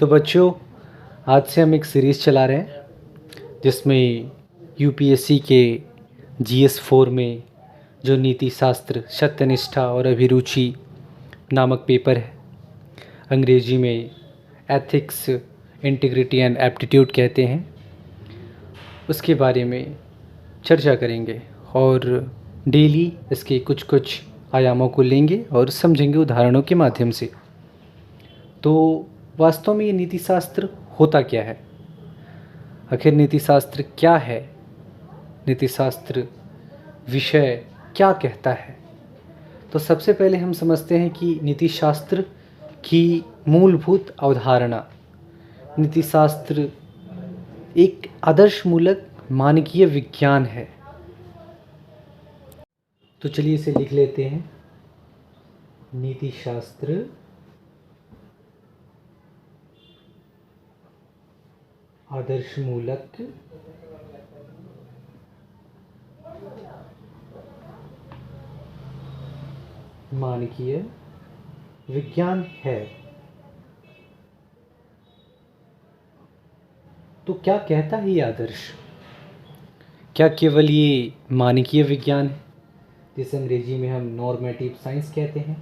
तो बच्चों, आज से हम एक सीरीज़ चला रहे हैं जिसमें यूपीएससी के जीएस 4 में जो नीति शास्त्र, सत्यनिष्ठा और अभिरुचि नामक पेपर है, अंग्रेजी में एथिक्स, इंटीग्रिटी एंड एप्टीट्यूड कहते हैं, उसके बारे में चर्चा करेंगे और डेली इसके कुछ कुछ आयामों को लेंगे और समझेंगे उदाहरणों के माध्यम से। तो वास्तव में ये नीति शास्त्र होता क्या है? आखिर नीति शास्त्र क्या है? नीति शास्त्र विषय क्या कहता है? तो सबसे पहले हम समझते हैं कि नीति शास्त्र की मूलभूत अवधारणा। नीति शास्त्र एक आदर्शमूलक मानकीय विज्ञान है। तो चलिए इसे लिख लेते हैं। नीति शास्त्र आदर्शमूलक मानकीय विज्ञान है। तो क्या कहता है ये आदर्श? क्या केवल ये मानकीय विज्ञान है, जिसे अंग्रेजी में हम नॉर्मेटिव साइंस कहते हैं?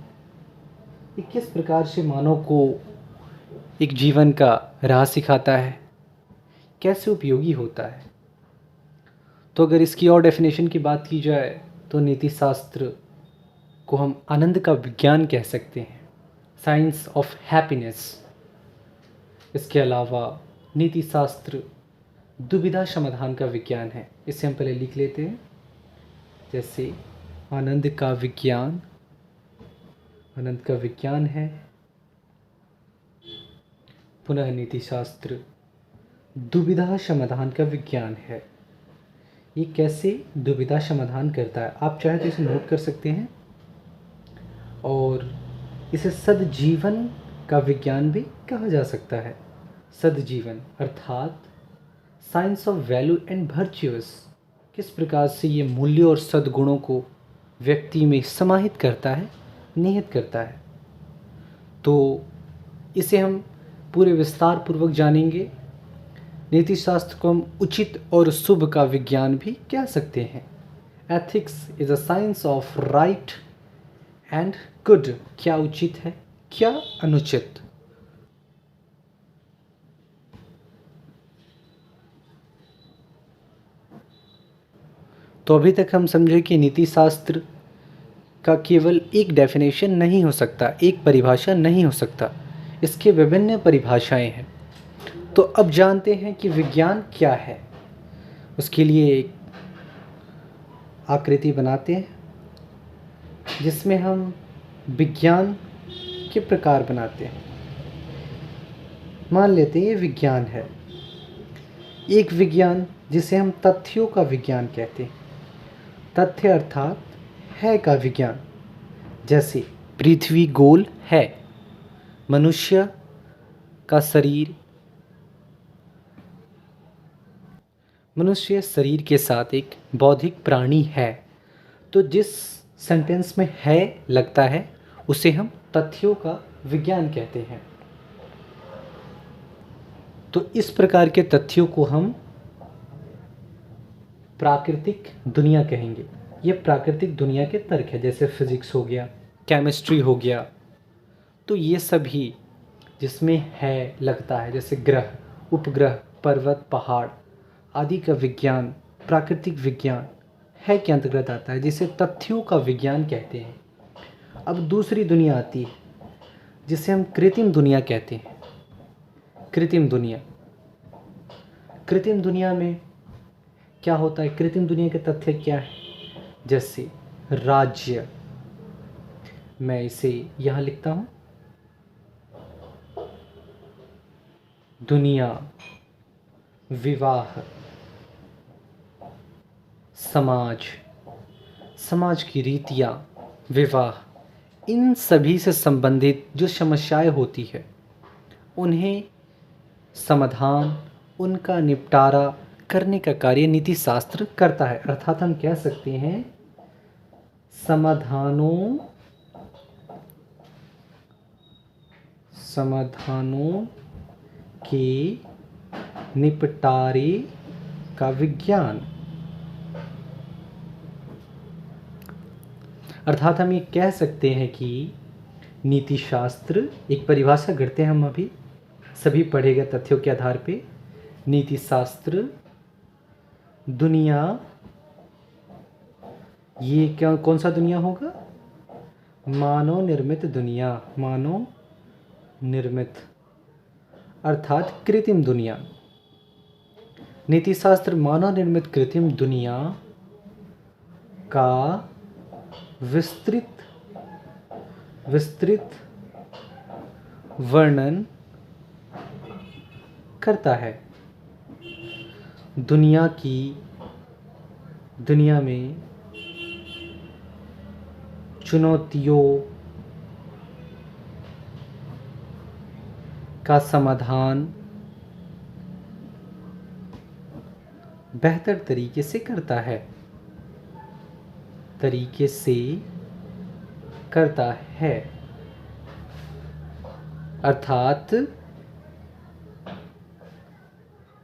ये किस प्रकार से मानव को एक जीवन का राह सिखाता है, कैसे उपयोगी होता है? तो अगर इसकी और डेफिनेशन की बात की जाए तो नीति शास्त्र को हम आनंद का विज्ञान कह सकते हैं, साइंस ऑफ हैप्पीनेस। इसके अलावा नीति शास्त्र दुविधा समाधान का विज्ञान है। इसे हम पहले लिख लेते हैं, जैसे आनंद का विज्ञान, आनंद का विज्ञान है। पुनः नीति शास्त्र दुविधा समाधान का विज्ञान है। ये कैसे दुविधा समाधान करता है, आप चाहे तो इसे नोट कर सकते हैं। और इसे सद्जीवन का विज्ञान भी कहा जा सकता है। सद्जीवन अर्थात साइंस ऑफ वैल्यू एंड वर्च्यूअस, किस प्रकार से ये मूल्य और सद्गुणों को व्यक्ति में समाहित करता है, निहित करता है। तो इसे हम पूरे विस्तार पूर्वक जानेंगे। नीति शास्त्र को हम उचित और शुभ का विज्ञान भी कह सकते हैं। Ethics is a science of right and good, क्या उचित है, क्या अनुचित। तो अभी तक हम समझे कि नीति शास्त्र का केवल एक डेफिनेशन नहीं हो सकता, एक परिभाषा नहीं हो सकता, इसके विभिन्न परिभाषाएं हैं। तो अब जानते हैं कि विज्ञान क्या है। उसके लिए एक आकृति बनाते हैं जिसमें हम विज्ञान के प्रकार बनाते हैं। मान लेते हैं ये विज्ञान है, एक विज्ञान जिसे हम तथ्यों का विज्ञान कहते हैं। तथ्य अर्थात है का विज्ञान, जैसे पृथ्वी गोल है, मनुष्य का शरीर, मनुष्य शरीर के साथ एक बौद्धिक प्राणी है। तो जिस सेंटेंस में है लगता है उसे हम तथ्यों का विज्ञान कहते हैं। तो इस प्रकार के तथ्यों को हम प्राकृतिक दुनिया कहेंगे। ये प्राकृतिक दुनिया के तर्क है, जैसे फिजिक्स हो गया, केमिस्ट्री हो गया। तो ये सभी जिसमें है लगता है, जैसे ग्रह, उपग्रह, पर्वत, पहाड़ आदि का विज्ञान प्राकृतिक विज्ञान है के अंतर्गत आता है, जिसे तथ्यों का विज्ञान कहते हैं। अब दूसरी दुनिया आती है जिसे हम कृत्रिम दुनिया कहते हैं। कृत्रिम दुनिया, कृत्रिम दुनिया में क्या होता है? कृत्रिम दुनिया के तथ्य क्या है? जैसे राज्य, मैं इसे यहाँ लिखता हूँ, दुनिया, विवाह, समाज, समाज की रीतियाँ, विवाह, इन सभी से संबंधित जो समस्याएं होती है उन्हें समाधान, उनका निपटारा करने का कार्य नीति शास्त्र करता है। अर्थात हम कह सकते हैं समाधानों के निपटारे का विज्ञान। अर्थात हम ये कह सकते हैं कि नीति शास्त्र, एक परिभाषा करते हैं हम अभी सभी पढ़े गए तथ्यों के आधार पे, नीति शास्त्र दुनिया, ये क्या कौन सा दुनिया होगा? मानव निर्मित दुनिया, मानव निर्मित अर्थात कृत्रिम दुनिया। नीति शास्त्र मानव निर्मित कृत्रिम दुनिया का विस्तृत वर्णन करता है। दुनिया में चुनौतियों का समाधान बेहतर तरीके से करता है। अर्थात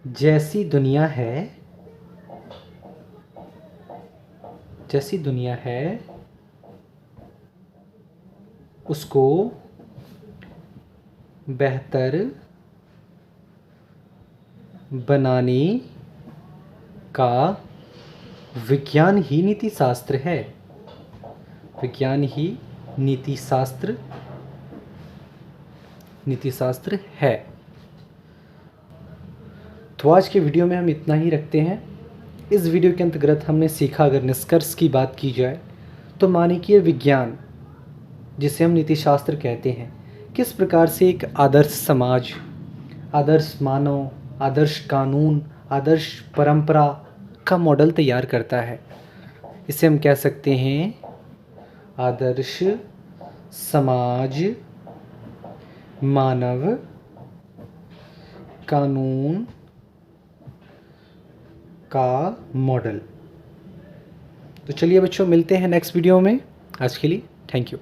जैसी दुनिया है उसको बेहतर बनाने का विज्ञान ही नीति शास्त्र है। विज्ञान ही नीति शास्त्र है। तो आज के वीडियो में हम इतना ही रखते हैं। इस वीडियो के अंतर्गत हमने सीखा, अगर निष्कर्ष की बात की जाए तो मानवीय विज्ञान, जिसे हम नीति शास्त्र कहते हैं, किस प्रकार से एक आदर्श समाज, आदर्श मानव, आदर्श कानून, आदर्श परंपरा का मॉडल तैयार करता है। इसे हम कह सकते हैं आदर्श समाज, मानव, कानून का मॉडल। तो चलिए बच्चों, मिलते हैं नेक्स्ट वीडियो में। आज के लिए थैंक यू।